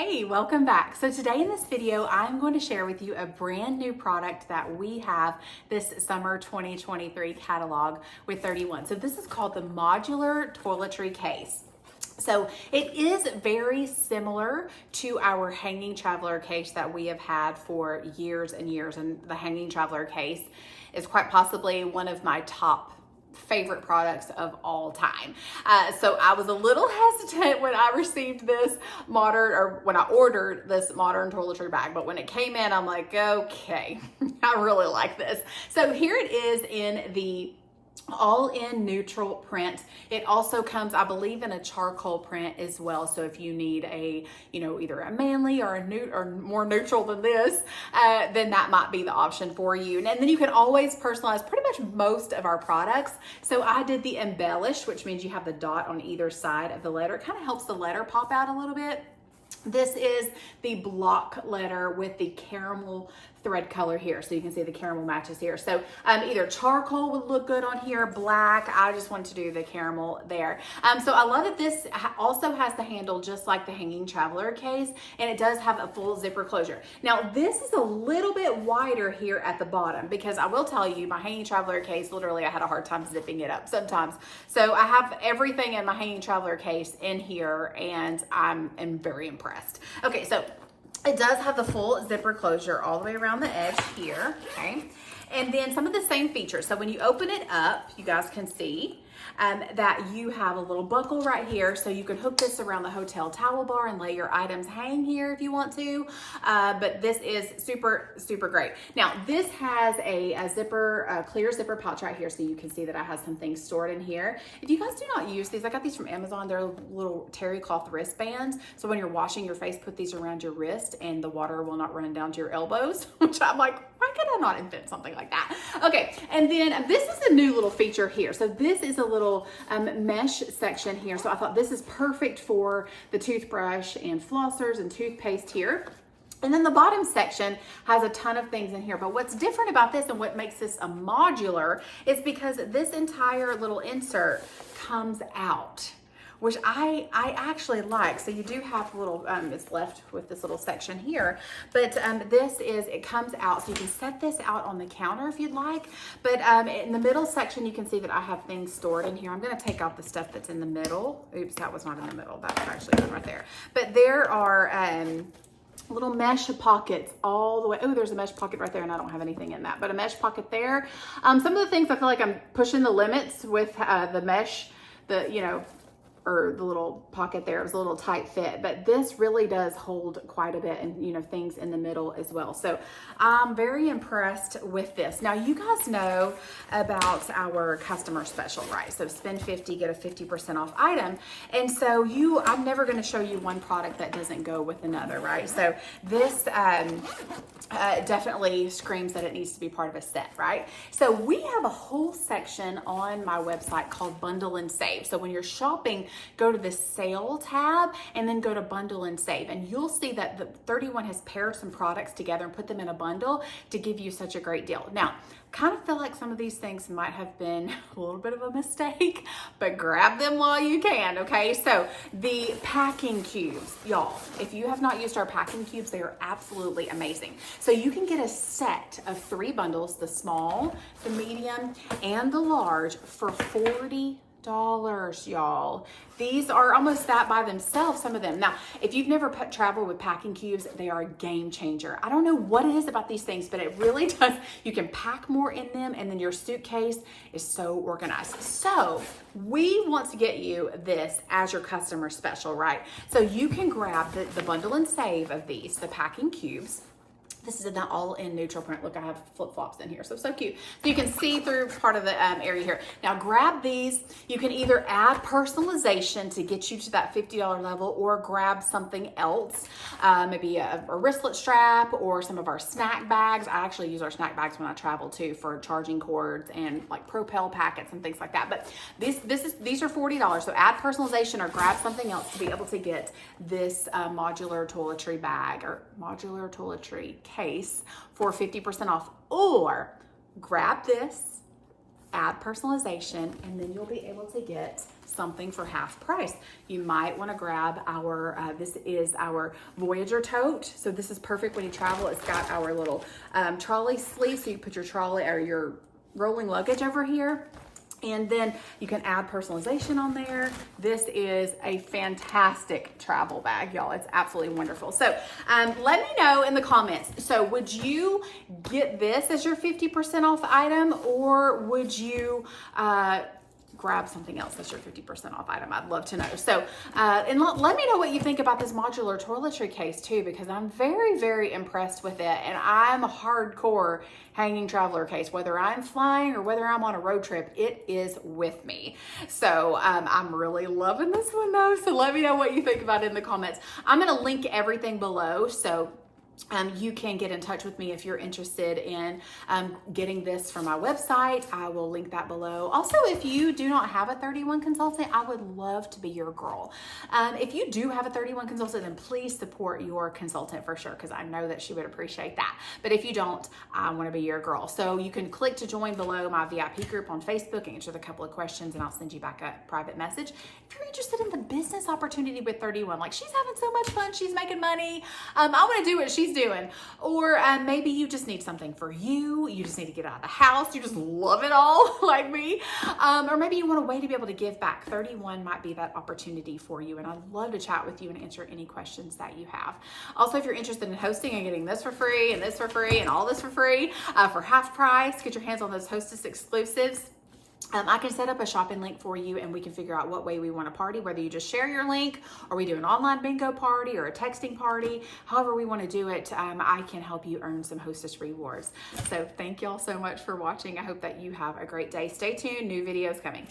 Hey, welcome back. So today in this video, I'm going to share with you a brand new product that we have this summer 2023 catalog with 31. So this is called the Modular Toiletry Case. So it is very similar to our hanging traveler case that we have had for years and years. And the hanging traveler case is quite possibly one of my top favorite products of all time. So I was a little hesitant when I received this when I ordered this modern toiletry bag, but when it came in, I'm like, okay, I really like this. So here it is in the all-in neutral print. It also comes, I believe, in a charcoal print as well. So if you need a, either a manly or a nude or more neutral than this, then that might be the option for you. And then you can always personalize pretty much most of our products. So I did the embellish, which means you have the dot on either side of the letter. It kind of helps the letter pop out a little bit. This is the block letter with the caramel thread color here. So you can see the caramel matches here. So either charcoal would look good on here, black. I just want to do the caramel there. So I love that this also has the handle just like the hanging traveler case, and it does have a full zipper closure. Now this is a little bit wider here at the bottom because I will tell you my hanging traveler case, literally I had a hard time zipping it up sometimes. So I have everything in my hanging traveler case in here and I'm very impressed. Okay, so it does have the full zipper closure all the way around the edge here, okay? And then some of the same features. So when you open it up, you guys can see that you have a little buckle right here. So you can hook this around the hotel towel bar and lay your items hang here if you want to. But this is super, super great. Now this has a zipper, clear zipper pouch right here. So you can see that I have some things stored in here. If you guys do not use these, I got these from Amazon. They're little terry cloth wristbands. So when you're washing your face, put these around your wrist and the water will not run down to your elbows, which I'm like, why could I not invent something like that? Okay, and then this is a new little feature here. So this is a little mesh section here. So I thought this is perfect for the toothbrush and flossers and toothpaste here. And then the bottom section has a ton of things in here. But what's different about this and what makes this a modular is because this entire little insert comes out, which I actually like. So you do have a little, it's left with this little section here, but it comes out. So you can set this out on the counter if you'd like. But in the middle section, you can see that I have things stored in here. I'm gonna take out the stuff that's in the middle. Oops, that was not in the middle. That's actually done right there. But there are, little mesh pockets all the way. Oh, there's a mesh pocket right there and I don't have anything in that, but a mesh pocket there. Some of the things I feel like I'm pushing the limits with the mesh, or the little pocket there. It was a little tight fit, but this really does hold quite a bit and things in the middle as well. So I'm very impressed with this. Now you guys know about our customer special, right? So spend 50, get a 50% off item. And so I'm never gonna show you one product that doesn't go with another, right? So this definitely screams that it needs to be part of a set, right? So we have a whole section on my website called Bundle and Save. So when you're shopping, go to the sale tab and then go to Bundle and Save. And you'll see that the 31 has paired some products together and put them in a bundle to give you such a great deal. Now, kind of feel like some of these things might have been a little bit of a mistake, but grab them while you can, okay? So the packing cubes, y'all, if you have not used our packing cubes, they are absolutely amazing. So you can get a set of 3 bundles, the small, the medium, and the large for $40, y'all. These are almost that by themselves, some of them. Now, if you've never traveled with packing cubes, they are a game changer. I don't know what it is about these things, but it really does. You can pack more in them and then your suitcase is so organized. So we want to get you this as your customer special, right? So you can grab the Bundle and Save of these, the packing cubes. This is an all-in neutral print. Look, I have flip-flops in here, so cute. So you can see through part of the area here. Now grab these. You can either add personalization to get you to that $50 level or grab something else, maybe a wristlet strap or some of our snack bags. I actually use our snack bags when I travel too for charging cords and like Propel packets and things like that. But these are $40, so add personalization or grab something else to be able to get this modular toiletry bag or modular toiletry case for 50% off, or grab this add personalization, and then you'll be able to get something for half price. You might want to grab our, this is our Voyager tote. So this is perfect when you travel. It's got our little trolley sleeve, so you put your trolley or your rolling luggage over here. And then you can add personalization on there. This is a fantastic travel bag, y'all. It's absolutely wonderful. So let me know in the comments. So would you get this as your 50% off item, or would you grab something else that's your 50% off item? I'd love to know. So, and let me know what you think about this modular toiletry case too, because I'm very, very impressed with it. And I'm a hardcore hanging traveler case, whether I'm flying or whether I'm on a road trip, it is with me. So I'm really loving this one though. So let me know what you think about it in the comments. I'm going to link everything below. So you can get in touch with me if you're interested in getting this from my website. I will link that below. Also, if you do not have a 31 consultant, I would love to be your girl. If you do have a 31 consultant, then please support your consultant for sure, because I know that she would appreciate that. But if you don't, I want to be your girl. So you can click to join below my VIP group on Facebook and answer a couple of questions, and I'll send you back a private message. If you're interested in the business opportunity with 31, like she's having so much fun, she's making money, I want to do what she's doing. Or maybe you just need something for you. You just need to get out of the house. You just love it all like me. Or maybe you want a way to be able to give back. 31 might be that opportunity for you. And I'd love to chat with you and answer any questions that you have. Also, if you're interested in hosting and getting this for free and this for free and all this for free for half price, get your hands on those Hostess exclusives. I can set up a shopping link for you, and we can figure out what way we want to party, whether you just share your link or we do an online bingo party or a texting party. However we want to do it, I can help you earn some Hostess rewards. So thank y'all so much for watching. I hope that you have a great day. Stay tuned. New videos coming.